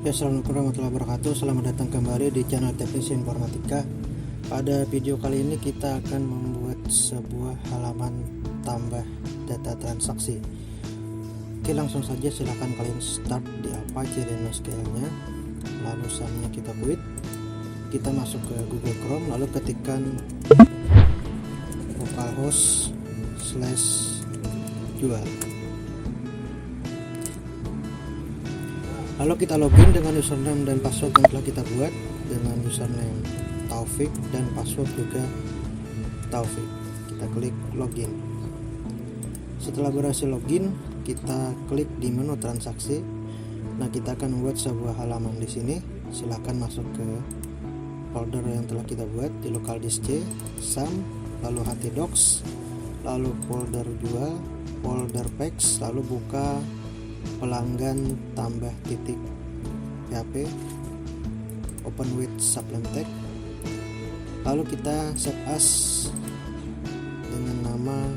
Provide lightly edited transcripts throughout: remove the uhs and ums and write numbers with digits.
Ya, assalamualaikum warahmatullahi wabarakatuh. Selamat datang kembali di channel Teknisi Informatika. Pada video kali ini kita akan membuat sebuah halaman tambah data transaksi. Oke, langsung saja silahkan kalian start di Apache Rhinoscale-nya. Lalu saatnya kita quit. Kita masuk ke Google Chrome, lalu ketikkan localhost/jual. Lalu kita login dengan username dan password yang telah kita buat, dengan username Taufik dan password juga Taufik. Kita klik login. Setelah berhasil login, kita klik di menu transaksi. Nah, kita akan membuat sebuah halaman di sini. Silahkan masuk ke folder yang telah kita buat di local disk C, sum, lalu htdocs, lalu folder jual, folder packs, lalu buka pelanggan tambah titik PHP, open with supplement tag, lalu kita save as dengan nama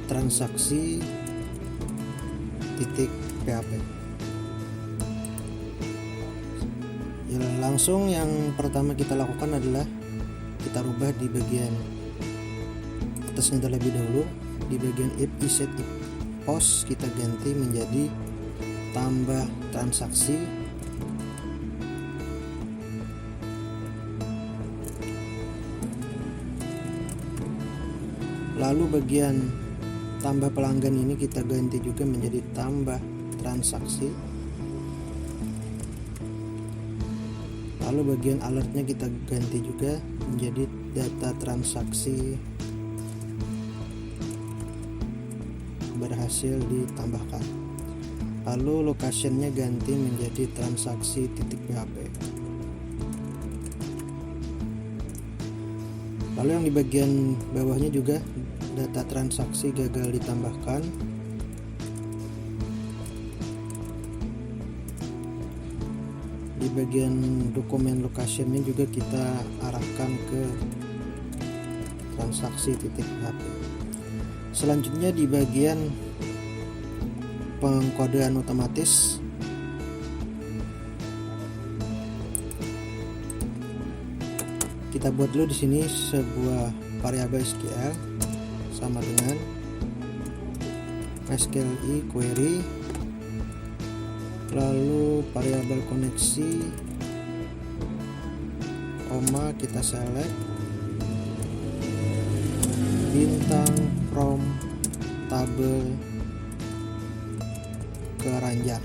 transaksi titik PHP. Ya, langsung yang pertama kita lakukan adalah kita rubah di bagian atasnya terlebih dahulu. Di bagian if iset if post kita ganti menjadi tambah transaksi lalu bagian tambah pelanggan ini kita ganti juga menjadi tambah transaksi, lalu bagian alertnya kita ganti juga menjadi data transaksi berhasil ditambahkan, lalu locationnya ganti menjadi transaksi titik PHP. Lalu yang di bagian bawahnya juga data transaksi gagal ditambahkan, di bagian dokumen locationnya juga kita arahkan ke transaksi titik PHP. Selanjutnya di bagian pengkodean otomatis kita buat dulu di sini sebuah variabel SQL sama dengan SQL query, lalu variabel koneksi, koma kita select bintang from tabel keranjang.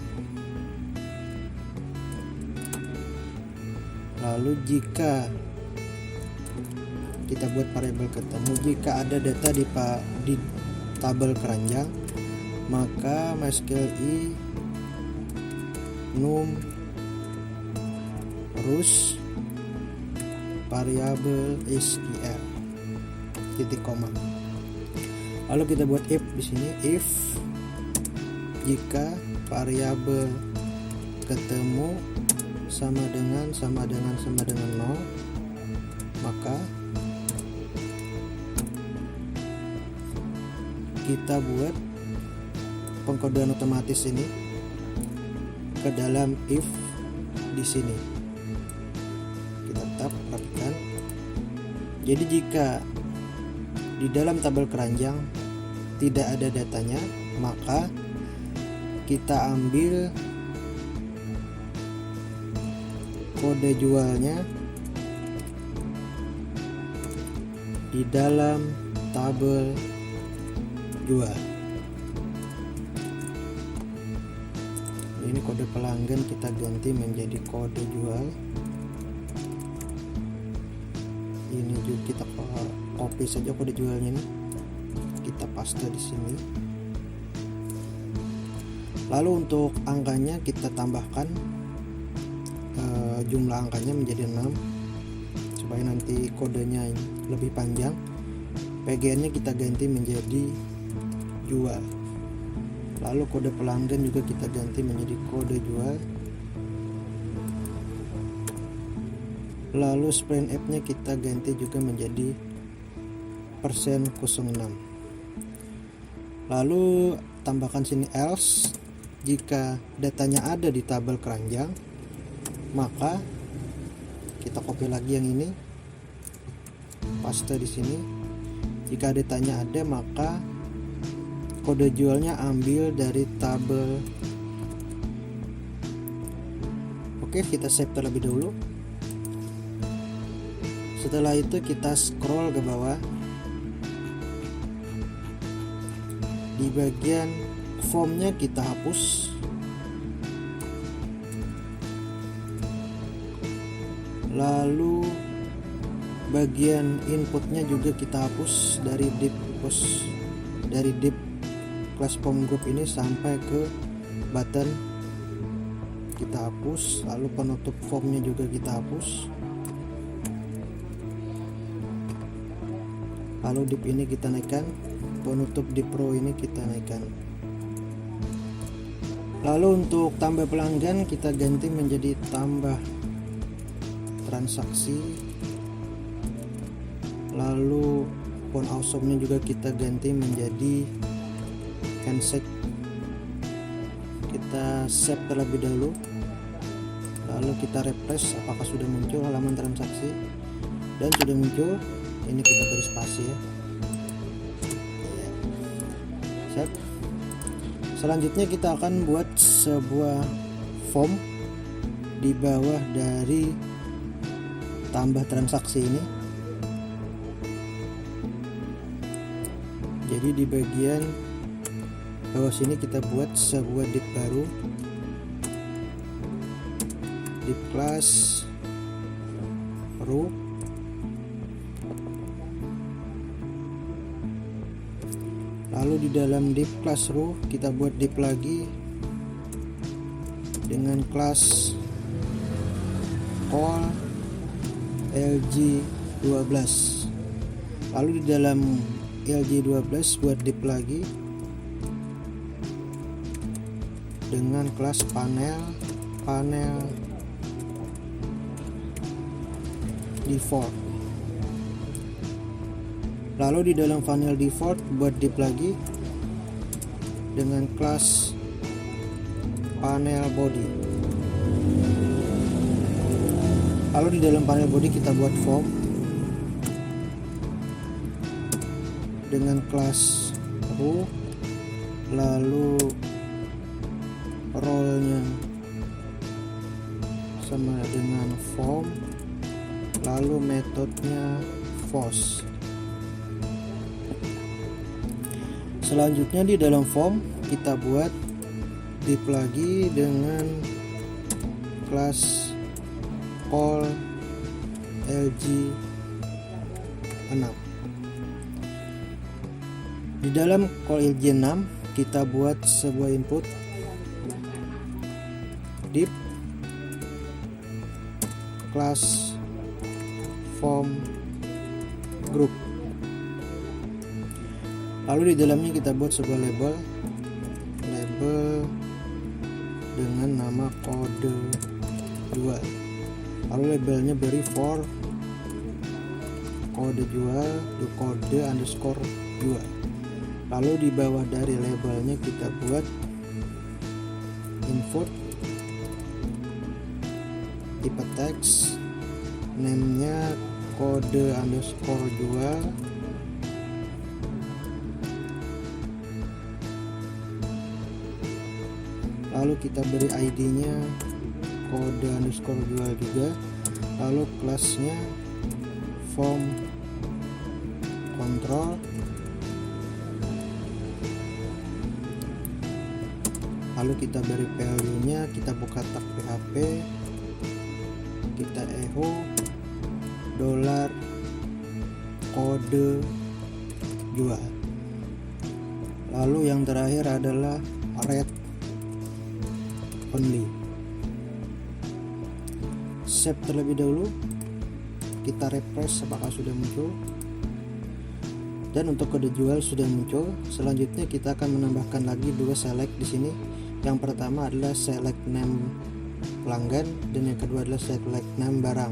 Lalu jika kita buat variabel ketemu, jika ada data di tabel keranjang, maka MySQL num rows variabel SQL titik koma. Lalu kita buat if di sini, if jika variabel ketemu sama dengan 0, maka kita buat pengkodean otomatis ini ke dalam if di sini. Kita tetap perhatikan. Jadi jika di dalam tabel keranjang tidak ada datanya, maka kita ambil kode jualnya di dalam tabel jual. Ini kode pelanggan kita ganti menjadi kode jual. Ini juga kita copy saja kode jualnya ini, kita paste di sini. Lalu untuk angkanya kita tambahkan jumlah angkanya menjadi 6 supaya nanti kodenya lebih panjang. PGN nya kita ganti menjadi jual. Lalu kode pelanggan juga kita ganti menjadi kode jual. Lalu sprint nya kita ganti juga menjadi %06. Lalu tambahkan sini else jika datanya ada di tabel keranjang, maka kita copy lagi yang ini, paste di sini. Jika datanya ada, maka kode jualnya ambil dari tabel. Oke, kita save terlebih dahulu. Setelah itu kita scroll ke bawah. Di bagian formnya kita hapus. Lalu bagian inputnya juga kita hapus dari div class form group ini sampai ke button kita hapus. Lalu penutup formnya juga kita hapus. Lalu div ini kita naikkan, penutup div row ini kita naikkan. Lalu untuk tambah pelanggan kita ganti menjadi tambah transaksi. Lalu font awesome-nya juga kita ganti menjadi handshake. Kita save terlebih dahulu. Lalu kita refresh apakah sudah muncul halaman transaksi, dan sudah muncul. Ini kita beri spasi ya. Save. Selanjutnya kita akan buat sebuah form di bawah dari tambah transaksi ini. Jadi di bagian bawah sini kita buat sebuah div baru, div class row. Lalu di dalam div class row kita buat div lagi dengan kelas call LG12. Lalu di dalam LG12 buat div lagi dengan kelas panel default. Lalu di dalam panel default buat div lagi dengan kelas panel body. Lalu di dalam panel body kita buat form dengan kelas row, lalu role-nya sama dengan form, lalu metodenya post. Selanjutnya di dalam form kita buat div lagi dengan kelas call LG6. Di dalam call LG6 kita buat sebuah input div class form group. Lalu di dalamnya kita buat sebuah label dengan nama kode jual. Lalu labelnya beri for kode jual di kode underscore jual. Lalu di bawah dari labelnya kita buat input tipe teks, name-nya kode underscore jual, lalu kita beri ID-nya kode underscore jual juga, lalu kelasnya form control, lalu kita beri value-nya, kita buka tag PHP, kita echo $ kode jual. Lalu yang terakhir adalah read only. Save terlebih dahulu, kita refresh apakah sudah muncul, dan untuk kode jual sudah muncul. Selanjutnya kita akan menambahkan lagi dua select di sini. Yang pertama adalah select name pelanggan, dan yang kedua adalah select name barang,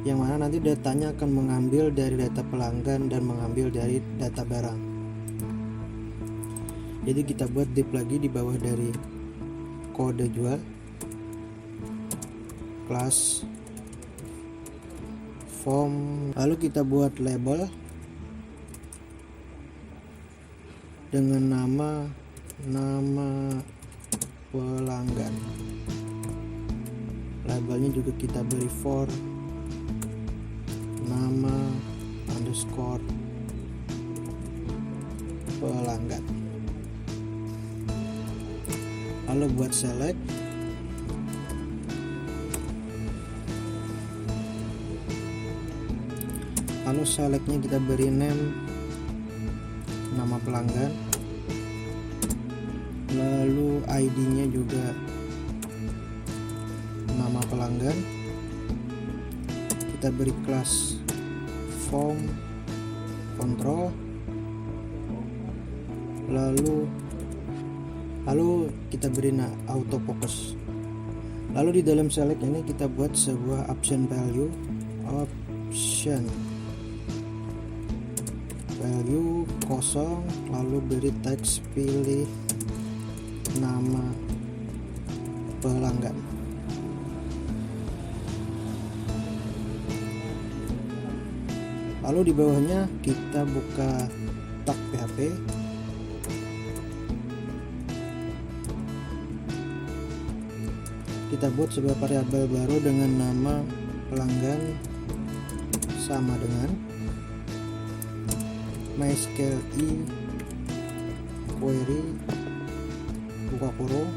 yang mana nanti datanya akan mengambil dari data pelanggan dan mengambil dari data barang. Jadi kita buat div lagi di bawah dari kode jual, kelas form, lalu kita buat label dengan nama pelanggan. Labelnya juga kita beri for nama underscore pelanggan. Lalu buat select, lalu selectnya kita beri name nama pelanggan, lalu ID nya juga nama pelanggan, kita beri kelas form control, lalu kita beri auto focus. Lalu di dalam select ini kita buat sebuah option value kosong, lalu beri teks pilih nama pelanggan. Lalu di bawahnya kita buka tag PHP, kita buat sebuah variabel baru dengan nama pelanggan sama dengan MySQL query buka kurung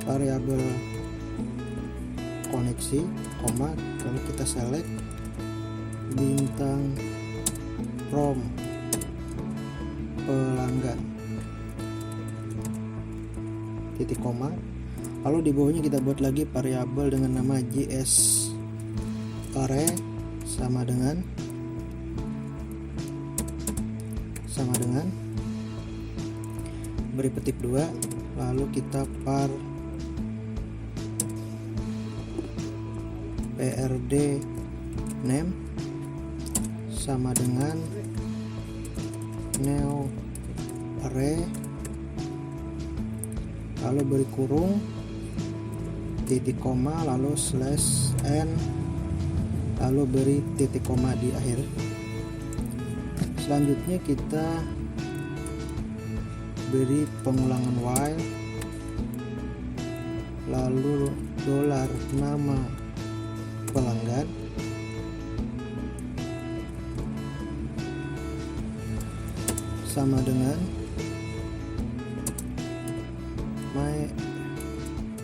variabel koneksi, koma, kalau kita select bintang from pelanggan titik koma. Lalu di bawahnya kita buat lagi variabel dengan nama JS array sama dengan beri petik 2, lalu kita prd name sama dengan new array, lalu beri kurung titik koma, lalu slash n, lalu beri titik koma di akhir. Selanjutnya kita beri pengulangan while, lalu dolar nama pelanggan, sama dengan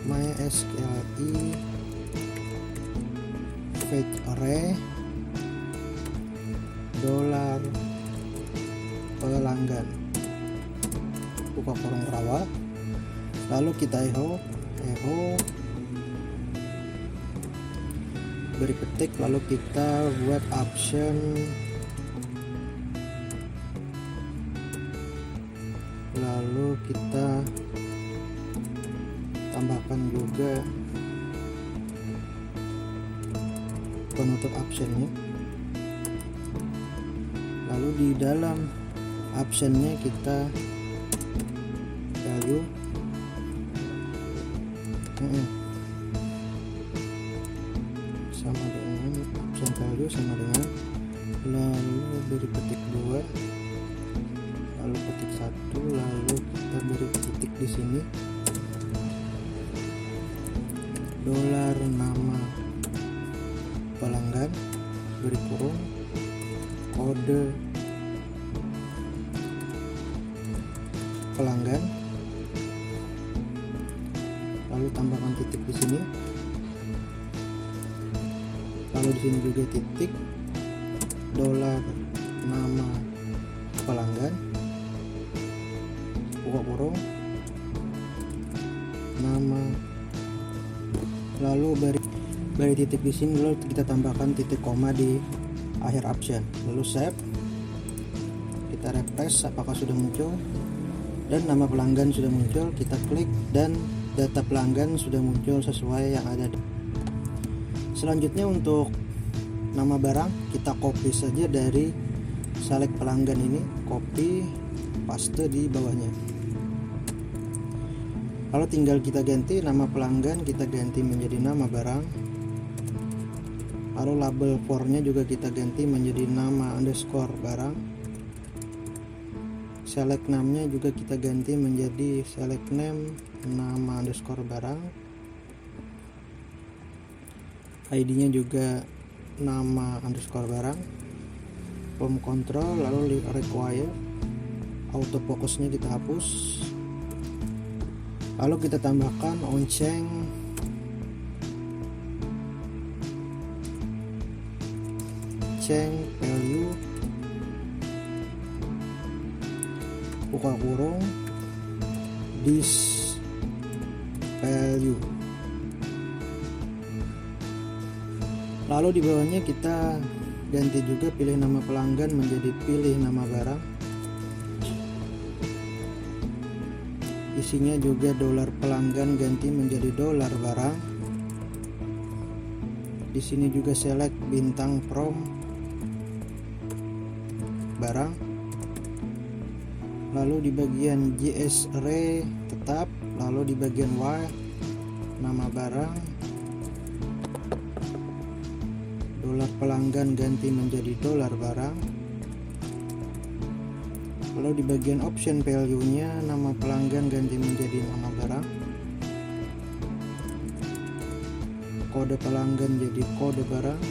MySQL fetch array dolar pelanggan buka kurung perawat, lalu kita echo beri petik, lalu kita buat option, lalu kita tambahkan juga penutup optionnya. Lalu di dalam optionnya kita value sama dengan option value sama dengan, lalu beri petik 2, lalu petik 1, lalu kita beri titik di sini, dolar nama pelanggan, beri kurung kode pelanggan, lalu tambahkan titik di sini, lalu di sini juga titik, dolar nama pelanggan buka kurung nama, lalu beri titik di sini, lalu kita tambahkan titik koma di akhir option, lalu save, kita refresh apakah sudah muncul dan nama pelanggan sudah muncul, kita klik dan data pelanggan sudah muncul sesuai yang ada. Selanjutnya untuk nama barang kita copy saja dari select pelanggan ini, copy paste di bawahnya. Lalu tinggal kita ganti nama pelanggan, kita ganti menjadi nama barang. Lalu label for-nya juga kita ganti menjadi nama underscore barang. Select name-nya juga kita ganti menjadi select name nama underscore barang. ID-nya juga nama underscore barang. Form control, lalu require. Autofocus-nya kita hapus. Lalu kita tambahkan onchain value buka kurung this value. Lalu di bawahnya kita ganti juga pilih nama pelanggan menjadi pilih nama barang. Isinya juga dolar pelanggan ganti menjadi dolar barang. Di sini juga select bintang from barang. Lalu di bagian JS array tetap, lalu di bagian Y nama barang, dolar pelanggan ganti menjadi dolar barang. Lalu di bagian option value-nya nama pelanggan ganti menjadi nama barang. Kode pelanggan jadi kode barang.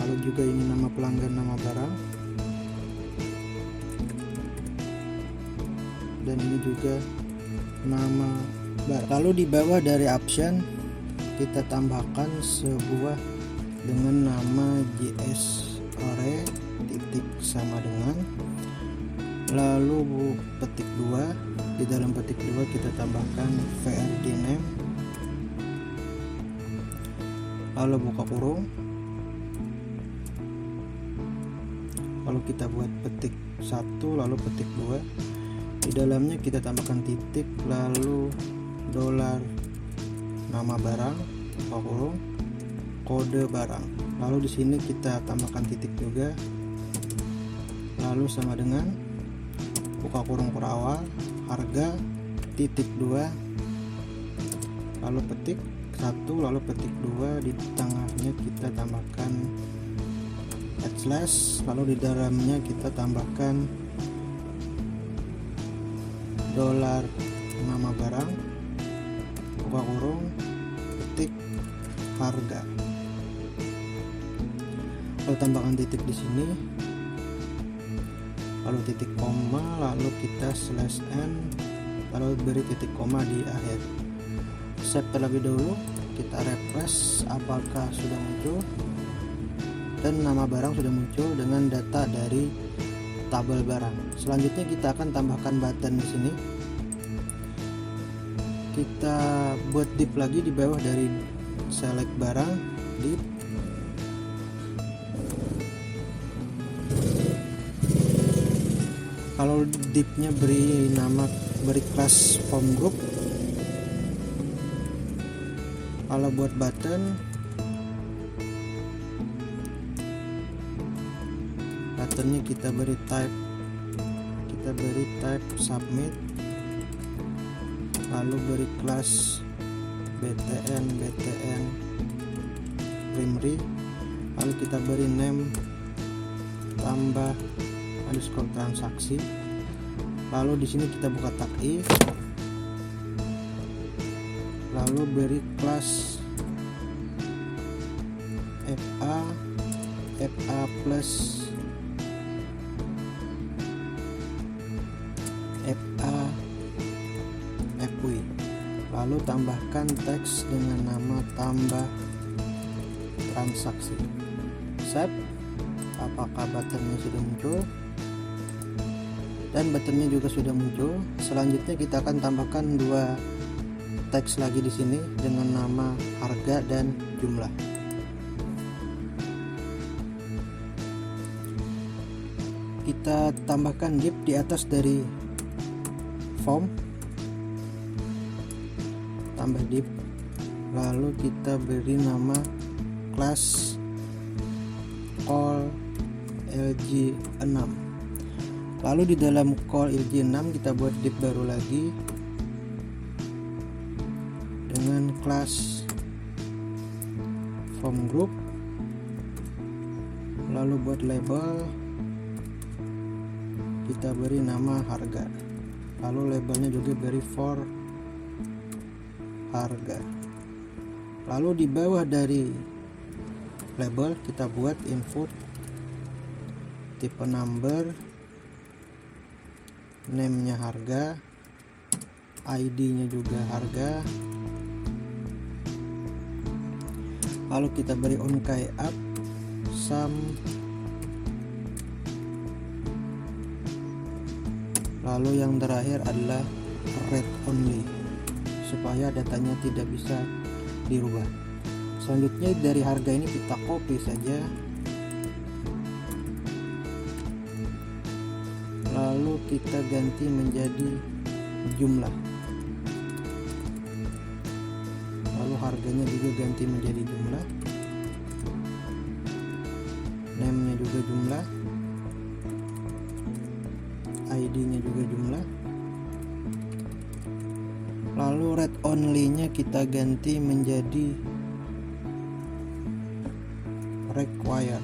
Lalu juga ini nama pelanggan nama barang. Dan ini juga nama barang. Lalu di bawah dari option kita tambahkan sebuah dengan nama JS array titik sama dengan, lalu petik 2. Di dalam petik 2 kita tambahkan vrd name, lalu buka kurung, lalu kita buat petik 1 lalu petik 2. Di dalamnya kita tambahkan titik, lalu dolar nama barang buka kurung kode barang. Lalu di sini kita tambahkan titik juga, lalu sama dengan buka kurung per awal harga titik 2, lalu petik 1 lalu petik 2. Di tengahnya kita tambahkan /, lalu di dalamnya kita tambahkan dolar nama barang buka kurung petik harga, lalu tambahkan titik di sini, lalu titik koma, lalu kita /n, lalu beri titik koma di akhir. Save terlebih dahulu, kita refresh apakah sudah muncul, dan nama barang sudah muncul dengan data dari tabel barang. Selanjutnya kita akan tambahkan button di sini. Kita buat div lagi di bawah dari select barang, div. Kalau div-nya beri nama, beri class form group. Kalau buat buttonnya kita beri type, submit, lalu beri class btn primary, lalu kita beri name tambah underscore transaksi. Lalu di sini kita buka tag if, lalu beri class fa plus fui, lalu tambahkan teks dengan nama tambah transaksi. Save. Apakah buttonnya sudah muncul? Dan buttonnya juga sudah muncul. Selanjutnya kita akan tambahkan dua teks lagi di sini dengan nama harga dan jumlah. Kita tambahkan div di atas dari form, tambah div, lalu kita beri nama class call LG6, Lalu di dalam call LG6 kita buat div baru lagi dengan kelas form group, lalu buat label kita beri nama harga, lalu labelnya juga beri for harga. Lalu di bawah dari label kita buat input tipe number, name nya harga, ID nya juga harga, lalu kita beri onkai up, sum, lalu yang terakhir adalah read only supaya datanya tidak bisa dirubah. Selanjutnya dari harga ini kita copy saja, lalu kita ganti menjadi jumlah, lalu harganya juga ganti menjadi jumlah, name nya juga jumlah, ID nya juga jumlah, lalu read only nya kita ganti menjadi required.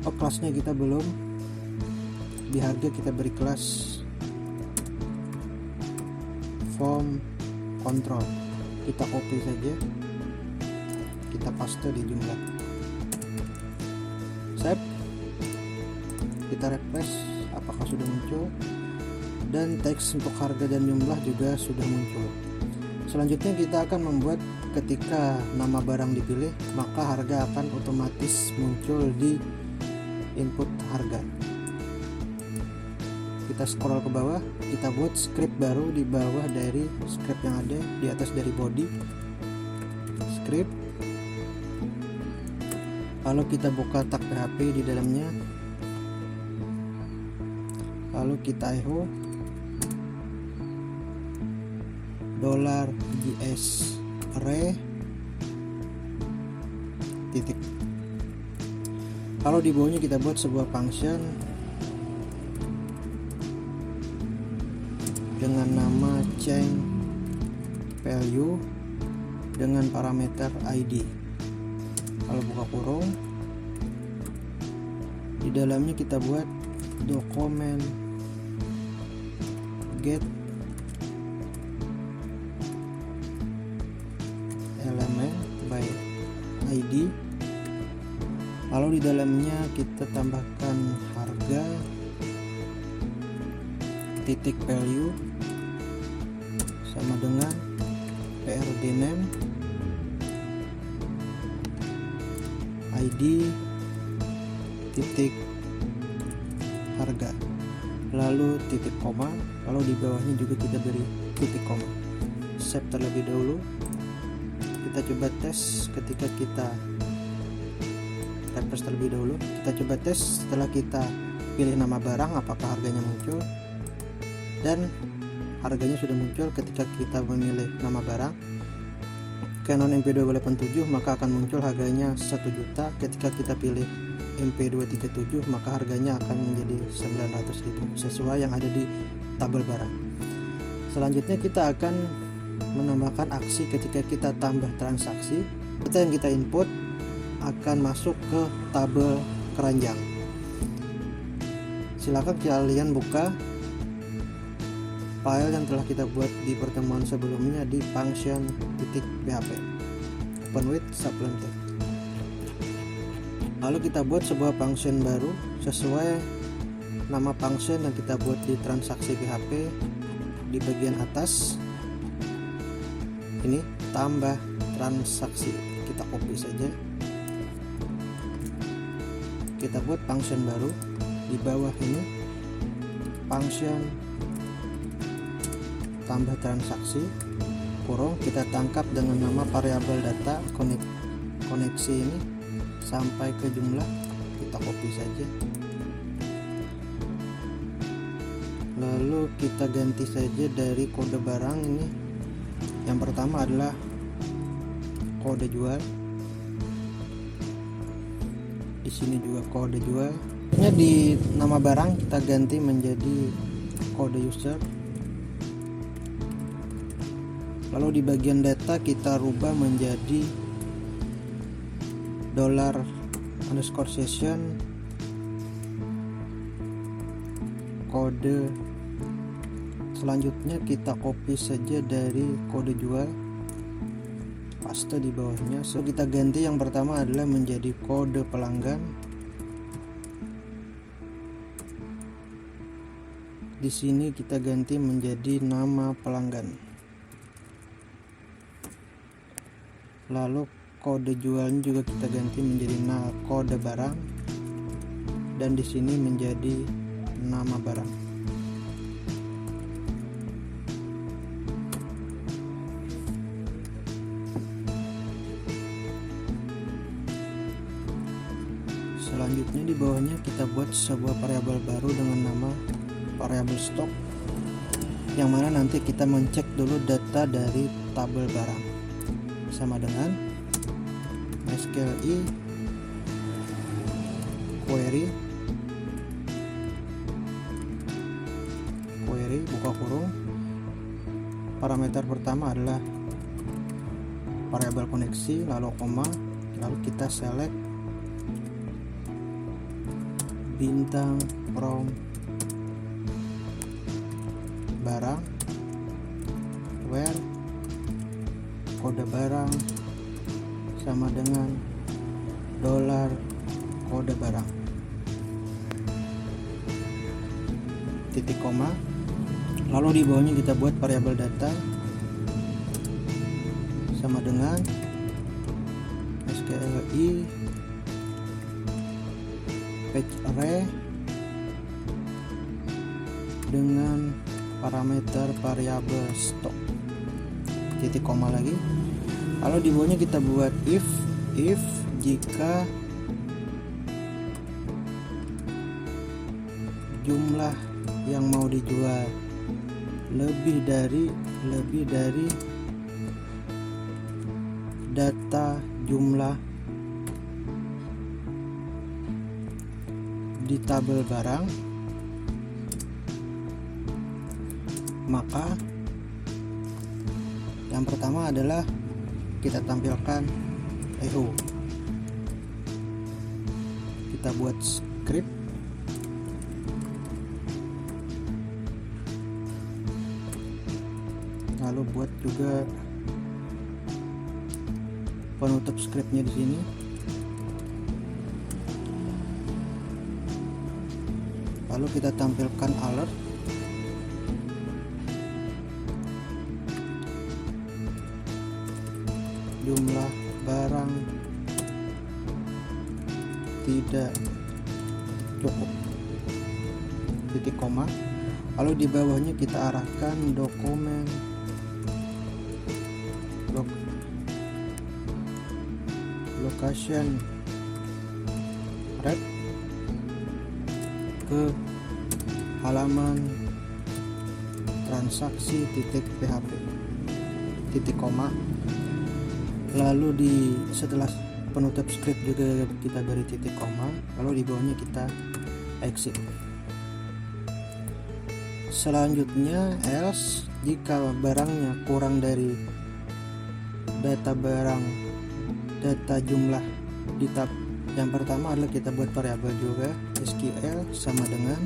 Oh, kelasnya kita belum. Di harga kita beri kelas form control, kita copy saja, kita paste di jumlah, save, kita refresh apakah sudah muncul, dan teks untuk harga dan jumlah juga sudah muncul. Selanjutnya kita akan membuat ketika nama barang dipilih maka harga akan otomatis muncul di input harga. Kita scroll ke bawah, kita buat script baru di bawah dari script yang ada di atas dari body script, lalu kita buka tag PHP di dalamnya, lalu kita echo $GS array titik. Kalau di bawahnya kita buat sebuah function dengan nama change value dengan parameter ID. Kalau buka kurung, di dalamnya kita buat dokumen get element by ID, lalu di dalamnya kita tambahkan harga titik value sama dengan prd name ID titik harga, lalu titik koma, lalu di bawahnya juga kita beri titik koma. Save terlebih dahulu. Kita coba tes ketika kita refresh terlebih dahulu. Kita coba tes setelah kita pilih nama barang apakah harganya muncul, dan harganya sudah muncul ketika kita memilih nama barang Canon MP287 maka akan muncul harganya 1 juta. Ketika kita pilih MP237 maka harganya akan menjadi 900.000 sesuai yang ada di tabel barang. Selanjutnya kita akan menambahkan aksi ketika kita tambah transaksi. Data yang kita input akan masuk ke tabel keranjang. Silakan kalian buka file yang telah kita buat di pertemuan sebelumnya di function.php open with supplemented. Lalu kita buat sebuah function baru sesuai nama function yang kita buat di transaksi PHP. Di bagian atas ini tambah transaksi, kita copy saja, kita buat function baru di bawah ini, function tambah transaksi kurung, kita tangkap dengan nama variabel data koneksi ini sampai ke jumlah, kita copy saja, lalu kita ganti saja dari kode barang ini. Yang pertama adalah kode jual, Di sini juga kode jual. Di nama barang kita ganti menjadi kode user. Lalu di bagian data kita rubah menjadi $_session kode. Selanjutnya kita copy saja dari kode jual, paste di bawahnya. So kita ganti yang pertama adalah menjadi kode pelanggan. Di sini kita ganti menjadi nama pelanggan. Lalu kode jualnya juga kita ganti menjadi kode barang, dan di sini menjadi nama barang. Selanjutnya di bawahnya kita buat sebuah variabel baru dengan nama variabel stock, yang mana nanti kita mencek dulu data dari tabel barang. Sama dengan SQLi query buka kurung, parameter pertama adalah variabel koneksi, lalu koma, lalu kita select bintang from barang where kode barang sama dengan $kode barang, titik koma. Lalu di bawahnya kita buat variabel data sama dengan SQLi page array dengan parameter variabel stock, titik koma lagi. Lalu di bawahnya kita buat if jika jumlah yang mau dijual lebih dari data jumlah di tabel barang, maka yang pertama adalah kita tampilkan echo. Kita buat script, lalu buat juga penutup scriptnya di sini. Lalu kita tampilkan alert. Jumlah barang tidak cukup, titik koma. Lalu di bawahnya kita arahkan dokumen location red ke halaman transaksi .php, titik koma. Lalu setelah penutup script juga kita beri titik koma, lalu di bawahnya kita exit. Selanjutnya else jika barangnya kurang dari data jumlah di tab yang pertama adalah kita buat variabel juga SQL sama dengan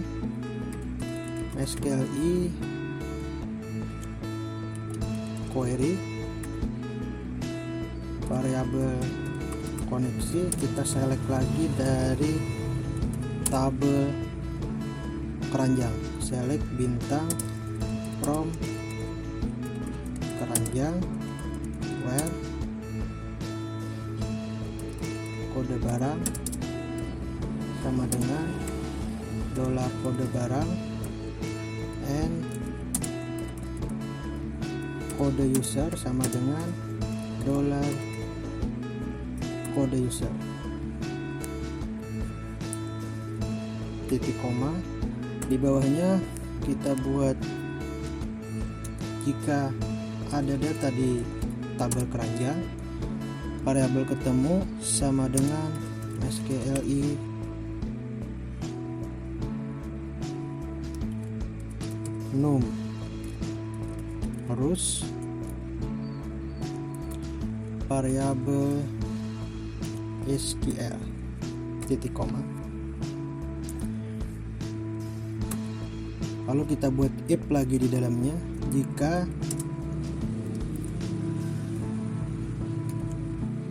SQLi query variabel koneksi, kita select lagi dari tabel keranjang, select bintang from keranjang where kode barang sama dengan $kode barang and kode user sama dengan $kode user, titik koma. Di bawahnya kita buat jika ada data di tabel keranjang, variabel ketemu sama dengan SQLi num terus variabel SQL titik koma. Lalu kita buat if lagi di dalamnya. Jika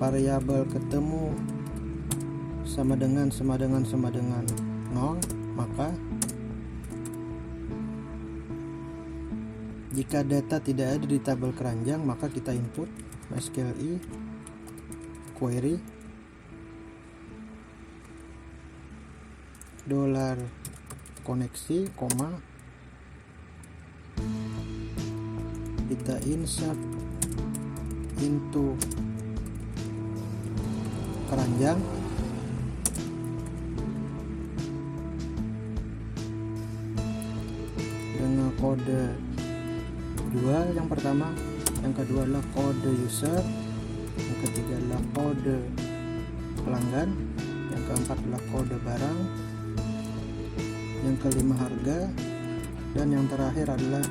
variabel ketemu sama dengan 0, maka jika data tidak ada di tabel keranjang, maka kita input SQLi query $koneksi, kita insert into keranjang dengan kode 2 yang pertama, yang kedua adalah kode user, yang ketiga adalah kode pelanggan, yang keempat adalah kode barang, yang kelima harga, dan yang terakhir adalah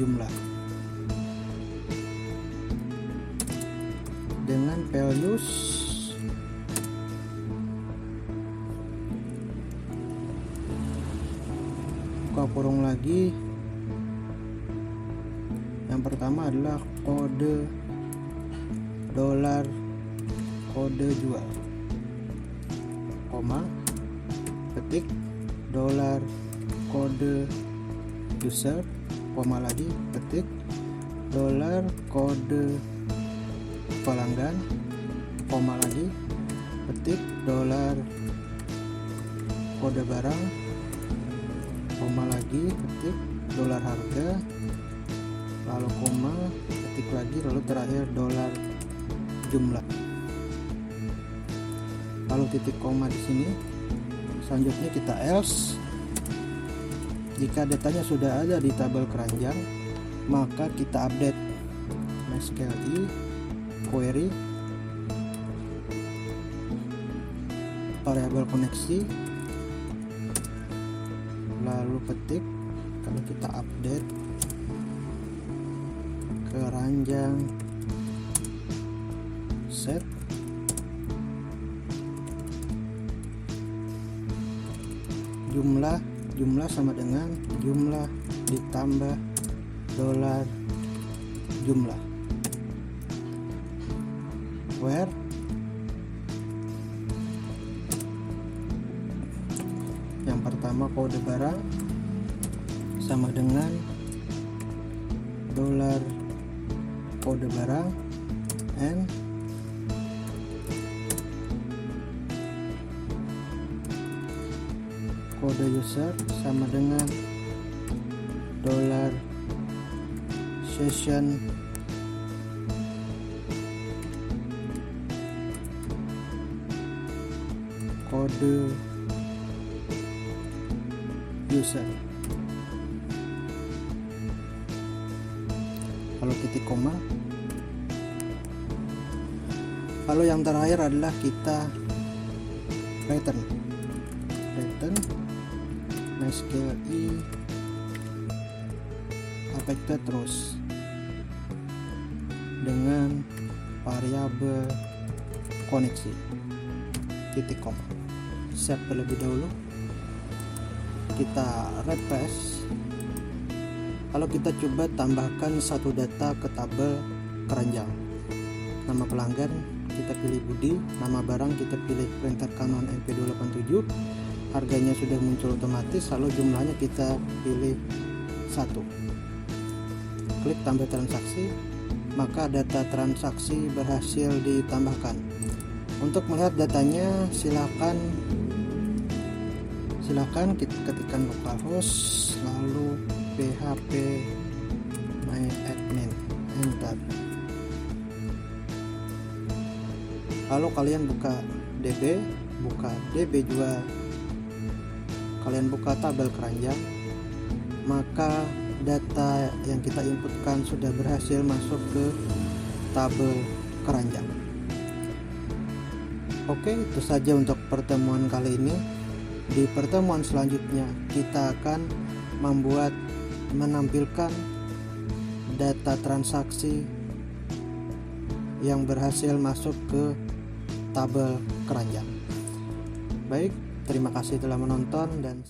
jumlah. Dengan values buka kurung lagi, yang pertama adalah kode kode jual, ketik kode user, lagi ketik kode pelanggan, lagi ketik kode barang, lagi ketik harga, lalu ketik lagi, lalu terakhir jumlah, lalu titik koma di sini. Selanjutnya kita else. Jika datanya sudah ada di tabel keranjang, maka kita update SQLi query variabel koneksi, lalu ketik, kalau kita update keranjang set jumlah sama dengan jumlah ditambah $jumlah, where yang pertama kode barang sama dengan kode barang, and kode user sama dengan $session kode user, lalu titik koma. Lalu yang terakhir adalah kita return SQLi affected terus dengan variabel koneksi titik koma. Save terlebih dahulu, kita refresh. Kalau kita coba tambahkan satu data ke tabel keranjang, nama pelanggan kita pilih Budi, nama barang kita pilih printer Canon MP287, harganya sudah muncul otomatis, lalu jumlahnya kita pilih 1. Klik tambah transaksi, maka data transaksi berhasil ditambahkan. Untuk melihat datanya silakan ketikkan localhost lalu php myadmin, enter. Lalu kalian buka DB juga, kalian buka tabel keranjang, maka data yang kita inputkan sudah berhasil masuk ke tabel keranjang. Oke, itu saja untuk pertemuan kali ini. Di pertemuan selanjutnya kita akan menampilkan data transaksi yang berhasil masuk ke tabel keranjang. Baik, terima kasih telah menonton dan